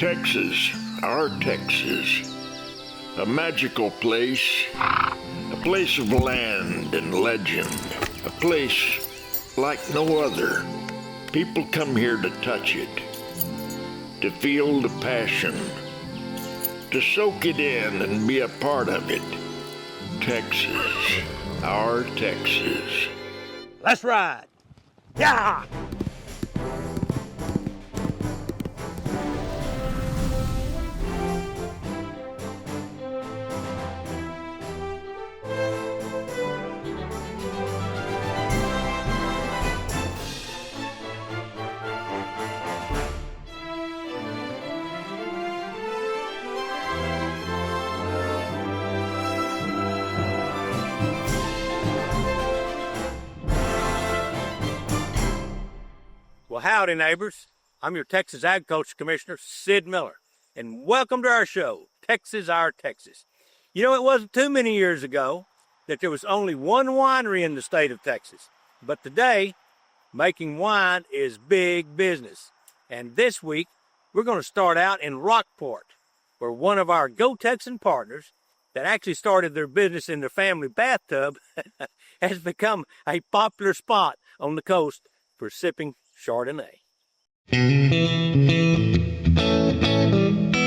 Texas, our Texas, a magical place, a place of land and legend, a place like no other. People come here to touch it, to feel the passion, to soak it in and be a part of it. Texas, our Texas. Let's ride. Yeah! Well, howdy, neighbors. I'm your Texas Agriculture Commissioner, Sid Miller, and welcome to our show, Texas, Our Texas. You know, it wasn't too many years ago that there was only one winery in the state of Texas, but today, making wine is big business. And this week, we're going to start out in Rockport, where one of our GO TEXAN partners that actually started their business in their family bathtub has become a popular spot on the coast for sipping Chardonnay.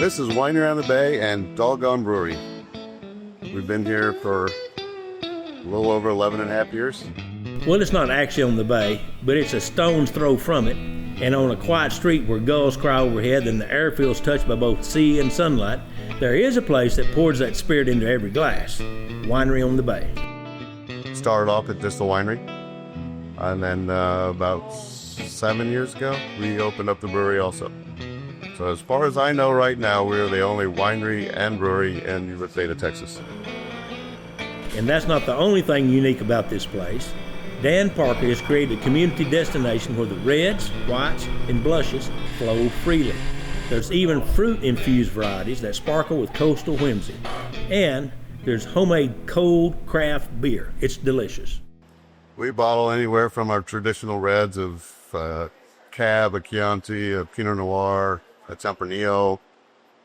This is Winery on the Bay and Doggone Brewery. We've been here for a little over 11 and a half years. Well, it's not actually on the bay, but it's a stone's throw from it, and on a quiet street where gulls cry overhead and the air feels touched by both sea and sunlight, there is a place that pours that spirit into every glass. Winery on the Bay. Started off at just a winery, and then about 7 years ago, we opened up the brewery also. So as far as I know right now, we're the only winery and brewery in the state of Texas. And that's not the only thing unique about this place. Dan Parker has created a community destination where the reds, whites, and blushes flow freely. There's even fruit-infused varieties that sparkle with coastal whimsy. And there's homemade cold craft beer. It's delicious. We bottle anywhere from our traditional reds of Cab, a Chianti, a Pinot Noir, a Tempranillo,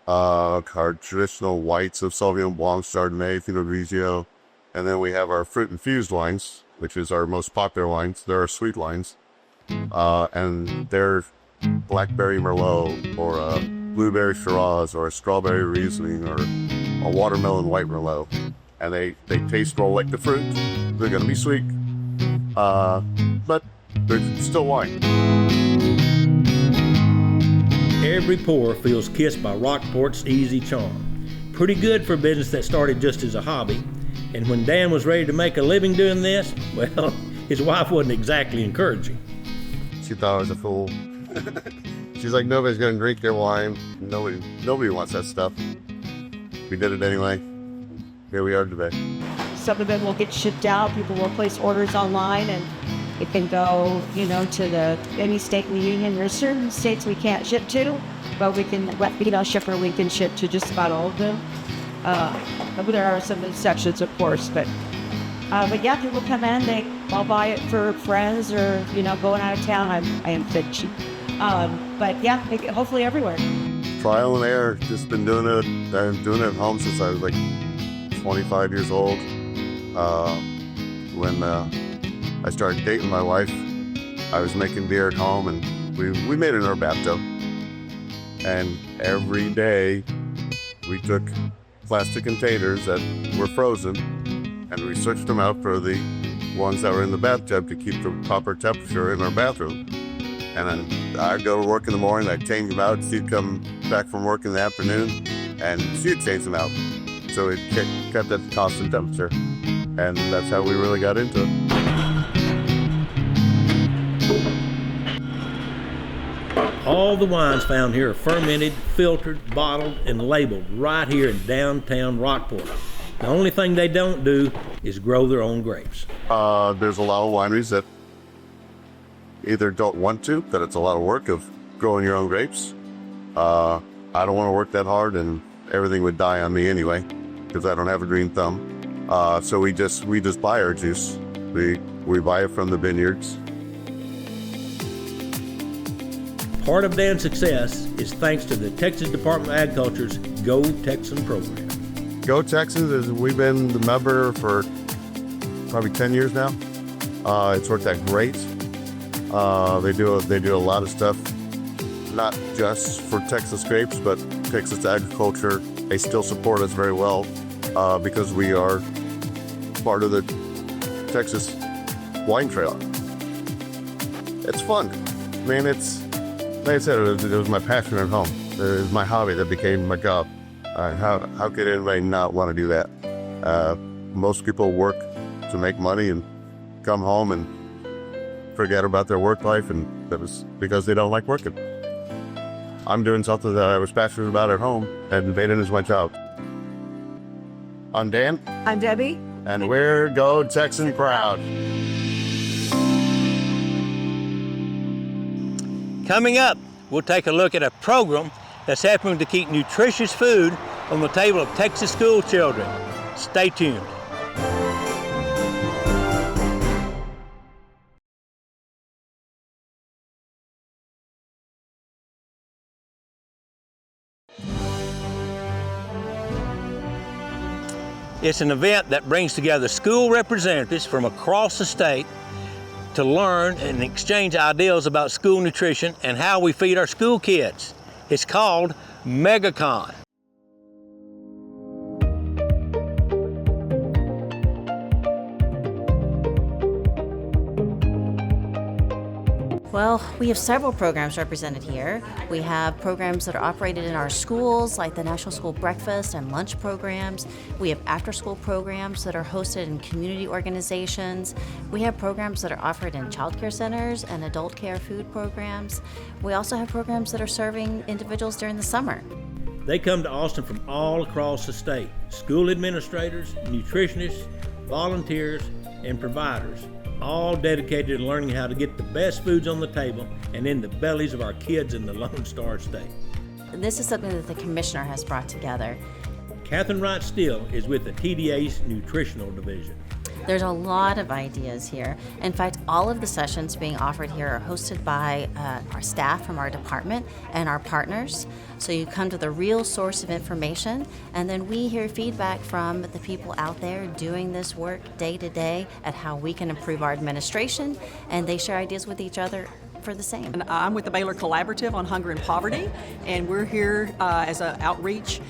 our traditional whites of Sauvignon Blanc, Chardonnay, Pinot Grigio, and then we have our fruit-infused wines, which is our most popular wines. They're our sweet wines, and they're blackberry Merlot, or a blueberry Shiraz, or a strawberry Riesling, or a watermelon white Merlot, and they taste roll like the fruit. They're going to be sweet, but they're still wine. Every pour feels kissed by Rockport's easy charm. Pretty good for a business that started just as a hobby. And when Dan was ready to make a living doing this, well, his wife wasn't exactly encouraging. She thought I was a fool. She's like, nobody's going to drink your wine. Nobody wants that stuff. We did it anyway. Here we are today. Some of it will get shipped out. People will place orders online, and it can go, to any state in the union. There's certain states we can't ship to, but we can, shipper, we can ship to just about all of them. There are some exceptions, of course, but yeah, people come in, I'll buy it for friends or, going out of town. I am fit. But yeah, hopefully everywhere. Trial and error, just been doing it. I've been doing it at home since I was like 25 years old. When I started dating my wife, I was making beer at home, and we made it in our bathtub. And every day we took plastic containers that were frozen, and we switched them out for the ones that were in the bathtub to keep the proper temperature in our bathroom. And then I'd go to work in the morning, I'd change them out, she'd come back from work in the afternoon, and she'd change them out. So it kept at the constant temperature, and that's how we really got into it. All the wines found here are fermented, filtered, bottled, and labeled right here in downtown Rockport. The only thing they don't do is grow their own grapes. There's a lot of wineries that either don't want to, that it's a lot of work of growing your own grapes. I don't want to work that hard, and everything would die on me anyway, because I don't have a green thumb. So we just buy our juice. We buy it from the vineyards. Part of Dan's success is thanks to the Texas Department of Agriculture's GO TEXAN program. GO TEXAN we've been the member for probably 10 years now. It's worked out great. They do a lot of stuff, not just for Texas grapes, but Texas agriculture. They still support us very well because we are part of the Texas wine trail. It's fun. I mean, it's like I said, it was my passion at home. It was my hobby that became my job. How could anybody not want to do that? Most people work to make money and come home and forget about their work life, and that was because they don't like working. I'm doing something that I was passionate about at home, and made it as my job. I'm Dan. I'm Debbie. And we're GO TEXAN proud. Coming up, we'll take a look at a program that's helping to keep nutritious food on the table of Texas school children. Stay tuned. It's an event that brings together school representatives from across the state to learn and exchange ideas about school nutrition and how we feed our school kids. It's called MegaCon. Well, we have several programs represented here. We have programs that are operated in our schools, like the National School Breakfast and Lunch programs. We have after-school programs that are hosted in community organizations. We have programs that are offered in child care centers and adult care food programs. We also have programs that are serving individuals during the summer. They come to Austin from all across the state. School administrators, nutritionists, volunteers, and providers, all dedicated to learning how to get the best foods on the table and in the bellies of our kids in the Lone Star State. This is something that the Commissioner has brought together. Catherine Wright Still is with the TDA's Nutritional Division. There's a lot of ideas here. In fact, all of the sessions being offered here are hosted by our staff from our department and our partners. So you come to the real source of information, and then we hear feedback from the people out there doing this work day to day at how we can improve our administration, and they share ideas with each other for the same. And I'm with the Baylor Collaborative on Hunger and Poverty, and we're here as an outreach.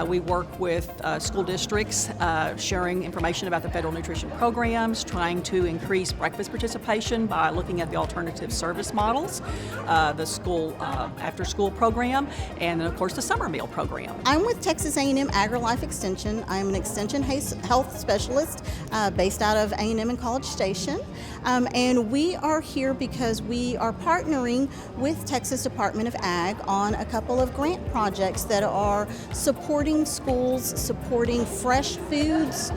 We work with school districts, sharing information about the federal nutrition programs, trying to increase breakfast participation by looking at the alternative service models, the school after-school program, and then of course the summer meal program. I'm with Texas A&M AgriLife Extension. I'm an extension health specialist based out of A&M in College Station, and we are here because we are partnering with Texas Department of Ag on a couple of grant projects that are supporting schools, supporting fresh foods,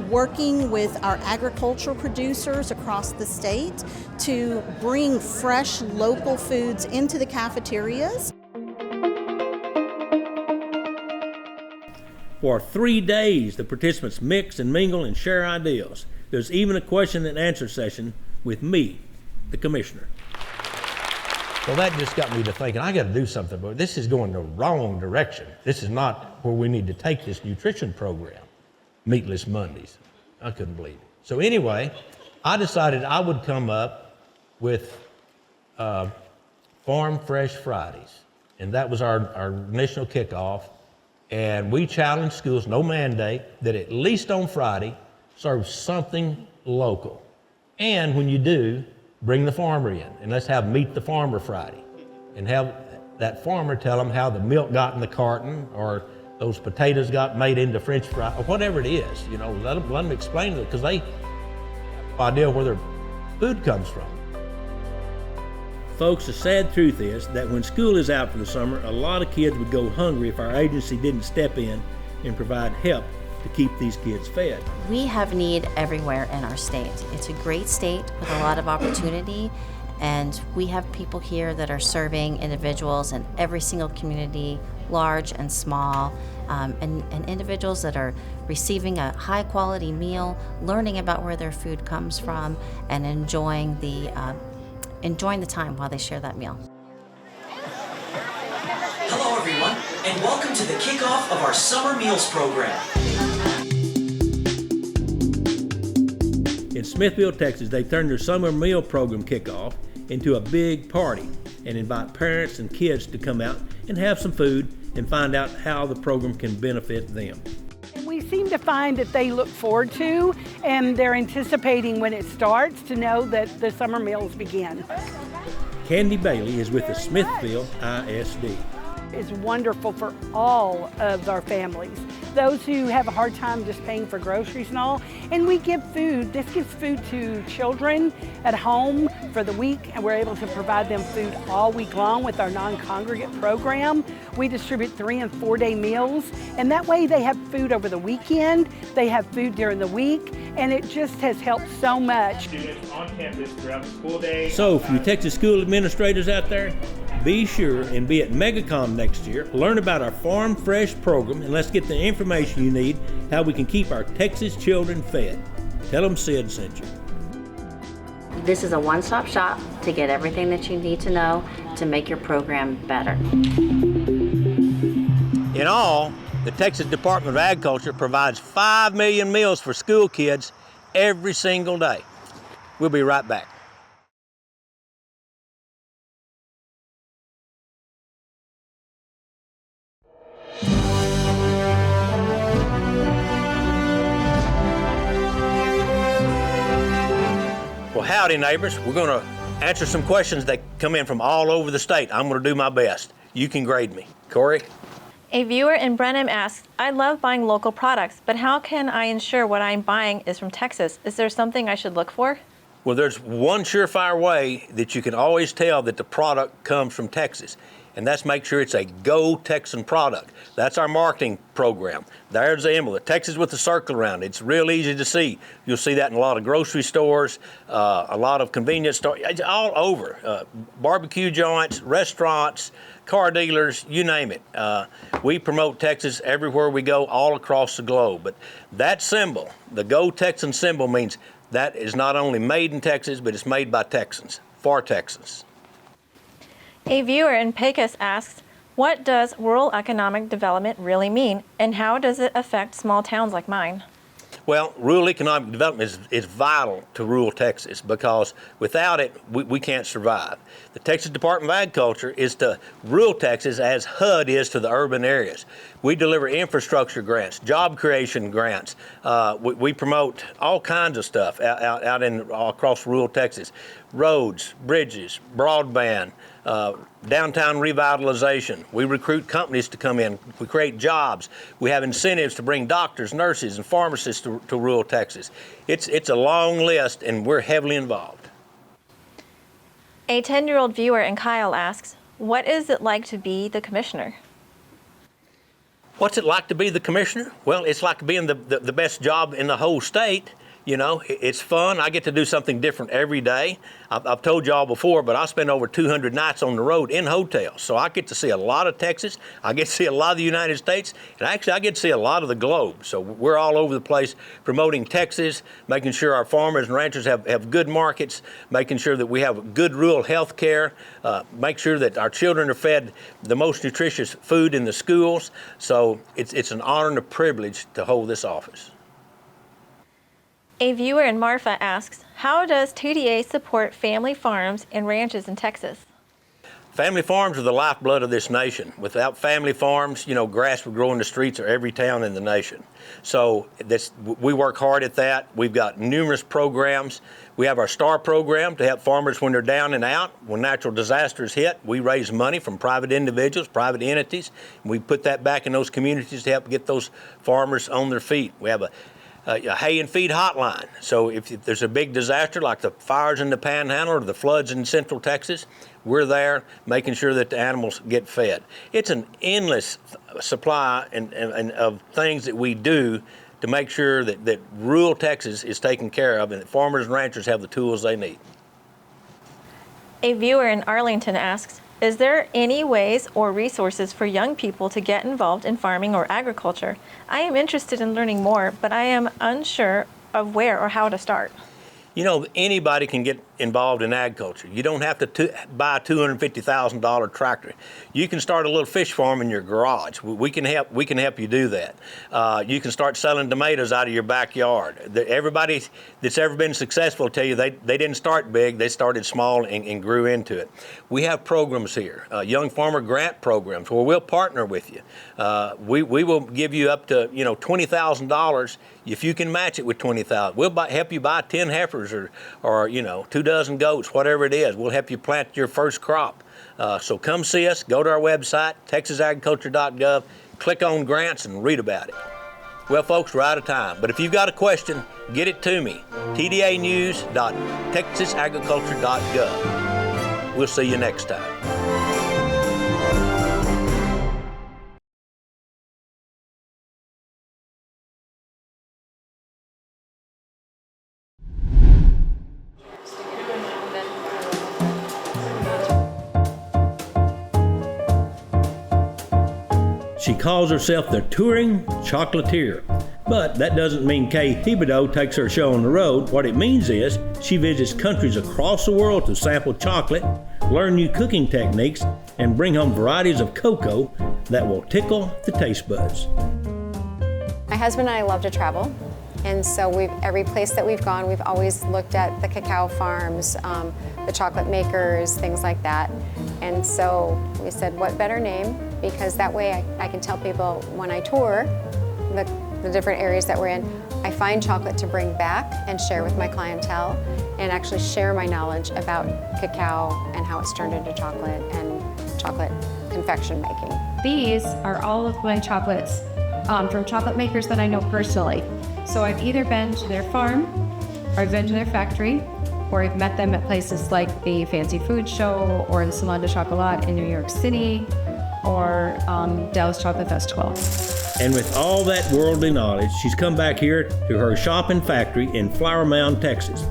working with our agricultural producers across the state to bring fresh local foods into the cafeterias. For 3 days, the participants mix and mingle and share ideas. There's even a question and answer session with me, the Commissioner. Well, that just got me to thinking, I got to do something, but this is going the wrong direction. This is not where we need to take this nutrition program, Meatless Mondays. I couldn't believe it. So anyway, I decided I would come up with Farm Fresh Fridays, and that was our initial kickoff. And we challenged schools, no mandate, that at least on Friday, serve something local. And when you do, bring the farmer in, and let's have Meet the Farmer Friday, and have that farmer tell them how the milk got in the carton, or those potatoes got made into French fries, or whatever it is. You know, let them explain it, because they have no idea where their food comes from. Folks, the sad truth is that when school is out for the summer, a lot of kids would go hungry if our agency didn't step in and provide help to keep these kids fed. We have need everywhere in our state. It's a great state with a lot of opportunity, and we have people here that are serving individuals in every single community, large and small, and individuals that are receiving a high quality meal, learning about where their food comes from, and enjoying the time while they share that meal. everyone, and welcome to the kickoff of our Summer Meals program. In Smithville, Texas, they've turned their summer meal program kickoff into a big party and invite parents and kids to come out and have some food and find out how the program can benefit them. We seem to find that they look forward to and they're anticipating when it starts to know that the summer meals begin. Candy Bailey is with the Smithville ISD. It's wonderful for all of our families. Those who have a hard time just paying for groceries and all. And we give food. This gives food to children at home for the week, and we're able to provide them food all week long with our non-congregate program. We distribute 3- and 4-day meals, and that way they have food over the weekend, they have food during the week, and it just has helped so much. Students on campus throughout the school day. So for you Texas school administrators out there, be sure and be at MegaCon next year. Learn about our Farm Fresh program, and let's get the information you need how we can keep our Texas children fed. Tell them Sid sent you. This is a one-stop shop to get everything that you need to know to make your program better. In all, the Texas Department of Agriculture provides 5 million meals for school kids every single day. We'll be right back. Well, howdy, neighbors. We're going to answer some questions that come in from all over the state. I'm going to do my best. You can grade me. Corey? A viewer in Brenham asks, I love buying local products, but how can I ensure what I'm buying is from Texas? Is there something I should look for? Well, there's one surefire way that you can always tell that the product comes from Texas, and that's make sure it's a GO TEXAN product. That's our marketing program. There's the emblem, Texas with the circle around it. It's real easy to see. You'll see that in a lot of grocery stores, a lot of convenience stores, all over. Barbecue joints, restaurants, car dealers, you name it. We promote Texas everywhere we go, all across the globe. But that symbol, the GO TEXAN symbol, means that is not only made in Texas, but it's made by Texans, for Texans. A viewer in Pecos asks, what does rural economic development really mean, and how does it affect small towns like mine? Well, rural economic development is vital to rural Texas because without it, we can't survive. The Texas Department of Agriculture is to rural Texas as HUD is to the urban areas. We deliver infrastructure grants, job creation grants. We promote all kinds of stuff out across rural Texas. Roads, bridges, broadband, downtown revitalization. We recruit companies to come in. We create jobs. We have incentives to bring doctors, nurses, and pharmacists to rural Texas. It's a long list, and we're heavily involved. A 10-year-old viewer in Kyle asks, what is it like to be the commissioner? What's it like to be the commissioner? Well, it's like being the best job in the whole state. You know, it's fun. I get to do something different every day. I've told y'all before, but I spend over 200 nights on the road in hotels. So I get to see a lot of Texas. I get to see a lot of the United States. And actually, I get to see a lot of the globe. So we're all over the place promoting Texas, making sure our farmers and ranchers have good markets, making sure that we have good rural health care, make sure that our children are fed the most nutritious food in the schools. So it's an honor and a privilege to hold this office. A viewer in Marfa asks, how does TDA support family farms and ranches in Texas? Family farms are the lifeblood of this nation. Without family farms, you know, grass would grow in the streets of every town in the nation. So we work hard at that. We've got numerous programs. We have our STAR program to help farmers when they're down and out. When natural disasters hit, we raise money from private individuals, private entities. And we put that back in those communities to help get those farmers on their feet. We have a hay and feed hotline. So if there's a big disaster like the fires in the Panhandle or the floods in Central Texas, we're there making sure that the animals get fed. It's an endless supply and of things that we do to make sure that rural Texas is taken care of and that farmers and ranchers have the tools they need. A viewer in Arlington asks, is there any ways or resources for young people to get involved in farming or agriculture? I am interested in learning more, but I am unsure of where or how to start. You know, anybody can get involved in agriculture. You don't have to buy a $250,000 tractor. You can start a little fish farm in your garage. We can help you do that. You can start selling tomatoes out of your backyard. Everybody that's ever been successful will tell you they didn't start big. They started small and grew into it. We have programs here, young farmer grant programs, where we'll partner with you. We will give you up to $20,000 if you can match it with $20,000. We'll help you buy 10 heifers or 2 dozen goats, whatever it is. We'll help you plant your first crop. So come see us. Go to our website, texasagriculture.gov. Click on grants and read about it. Well, folks, we're out of time. But if you've got a question, get it to me. tdanews.texasagriculture.gov. We'll see you next time. She calls herself the Touring Chocolatier. But that doesn't mean Kay Thibodeau takes her show on the road. What it means is she visits countries across the world to sample chocolate, learn new cooking techniques, and bring home varieties of cocoa that will tickle the taste buds. My husband and I love to travel, and so every place that we've gone, we've always looked at the cacao farms, the chocolate makers, things like that. And so we said, what better name? Because that way I can tell people when I tour the different areas that we're in, I find chocolate to bring back and share with my clientele and actually share my knowledge about cacao and how it's turned into chocolate and chocolate confection making. These are all of my chocolates from chocolate makers that I know personally. So I've either been to their farm, or I've been to their factory, or I've met them at places like the Fancy Food Show or the Salon de Chocolat in New York City, or Dallas Chocolate Festival. And with all that worldly knowledge, she's come back here to her shop and factory in Flower Mound, Texas,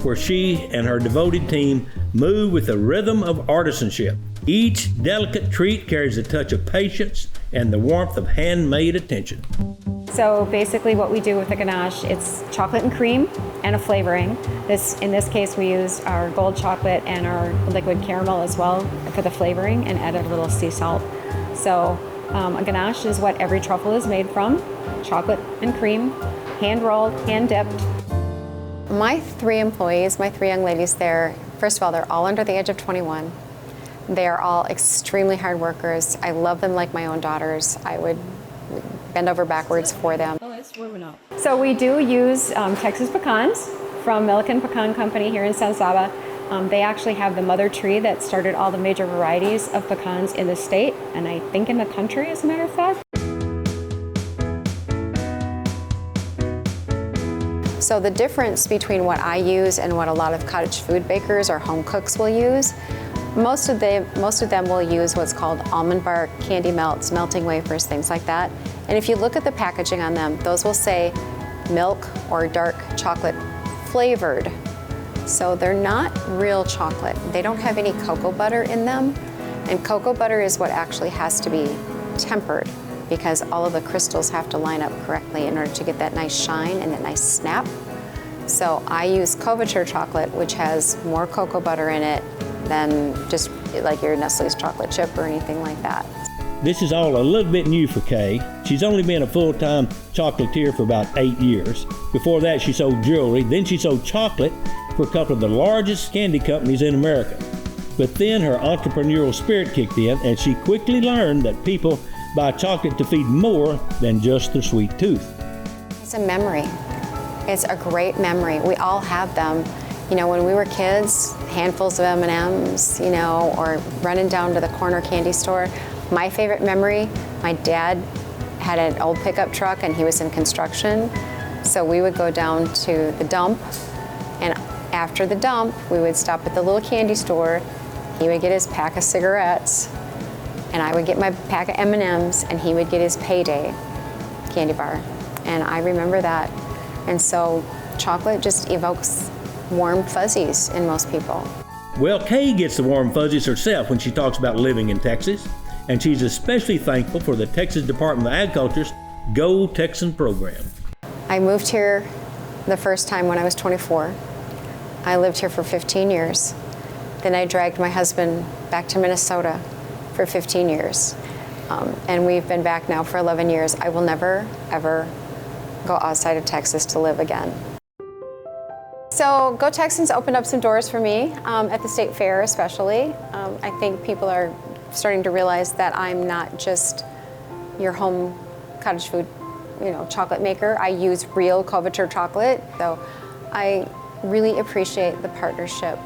where she and her devoted team move with the rhythm of artisanship. Each delicate treat carries a touch of patience and the warmth of handmade attention. So basically what we do with the ganache, it's chocolate and cream and a flavoring. In this case, we use our gold chocolate and our liquid caramel as well for the flavoring and added a little sea salt. So a ganache is what every truffle is made from, chocolate and cream, hand rolled, hand dipped. My 3 employees, my 3 young ladies there, first of all, they're all under the age of 21. They are all extremely hard workers. I love them like my own daughters. I would bend over backwards for them. Oh, it's warming up. So we do use Texas pecans from MegaCon Pecan Company here in San Saba. They actually have the mother tree that started all the major varieties of pecans in the state, and I think in the country, as a matter of fact. So the difference between what I use and what a lot of cottage food bakers or home cooks will use, most of them will use what's called almond bark, candy melts, melting wafers, things like that. And if you look at the packaging on them, those will say milk or dark chocolate flavored. So they're not real chocolate. They don't have any cocoa butter in them. And cocoa butter is what actually has to be tempered because all of the crystals have to line up correctly in order to get that nice shine and that nice snap. So I use couverture chocolate, which has more cocoa butter in it than just like your Nestle's chocolate chip or anything like that. This is all a little bit new for Kay. She's only been a full-time chocolatier for about 8 years. Before that, she sold jewelry. Then she sold chocolate for a couple of the largest candy companies in America. But then her entrepreneurial spirit kicked in, and she quickly learned that people buy chocolate to feed more than just their sweet tooth. It's a memory. It's a great memory. We all have them. You know, when we were kids, handfuls of M&Ms, or running down to the corner candy store. My favorite memory, my dad had an old pickup truck and he was in construction. So we would go down to the dump, and after the dump, we would stop at the little candy store. He would get his pack of cigarettes, and I would get my pack of M&Ms, and he would get his payday candy bar. And I remember that. And so chocolate just evokes warm fuzzies in most people. Well, Kay gets the warm fuzzies herself when she talks about living in Texas, and she's especially thankful for the Texas Department of Agriculture's GO TEXAN program. I moved here the first time when I was 24. I lived here for 15 years. Then I dragged my husband back to Minnesota for 15 years. And we've been back now for 11 years. I will never, ever go outside of Texas to live again. So Go Texans opened up some doors for me at the state fair especially. I think people are starting to realize that I'm not just your home cottage food, chocolate maker. I use real couverture chocolate, so I really appreciate the partnership.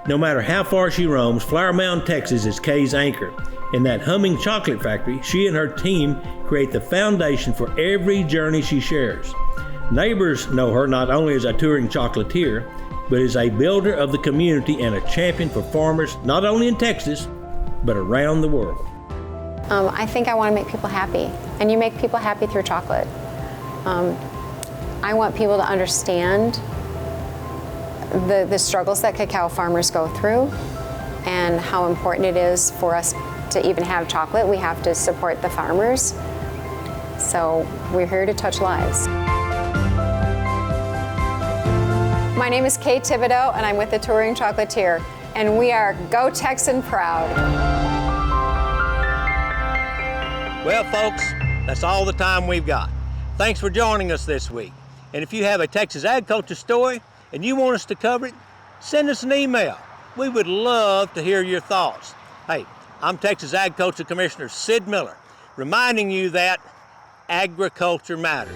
No matter how far she roams, Flower Mound, Texas is Kay's anchor. In that humming chocolate factory, she and her team create the foundation for every journey she shares. Neighbors know her not only as a touring chocolatier, but as a builder of the community and a champion for farmers not only in Texas, but around the world. I think I want to make people happy, and you make people happy through chocolate. I want people to understand the struggles that cacao farmers go through and how important it is for us to even have chocolate. We have to support the farmers. So we're here to touch lives. My name is Kay Thibodeau, and I'm with the Touring Chocolatier, and we are Go Texan proud. Well, folks, that's all the time we've got. Thanks for joining us this week. And if you have a Texas agriculture story and you want us to cover it, send us an email. We would love to hear your thoughts. Hey, I'm Texas Agriculture Commissioner Sid Miller, reminding you that agriculture matters.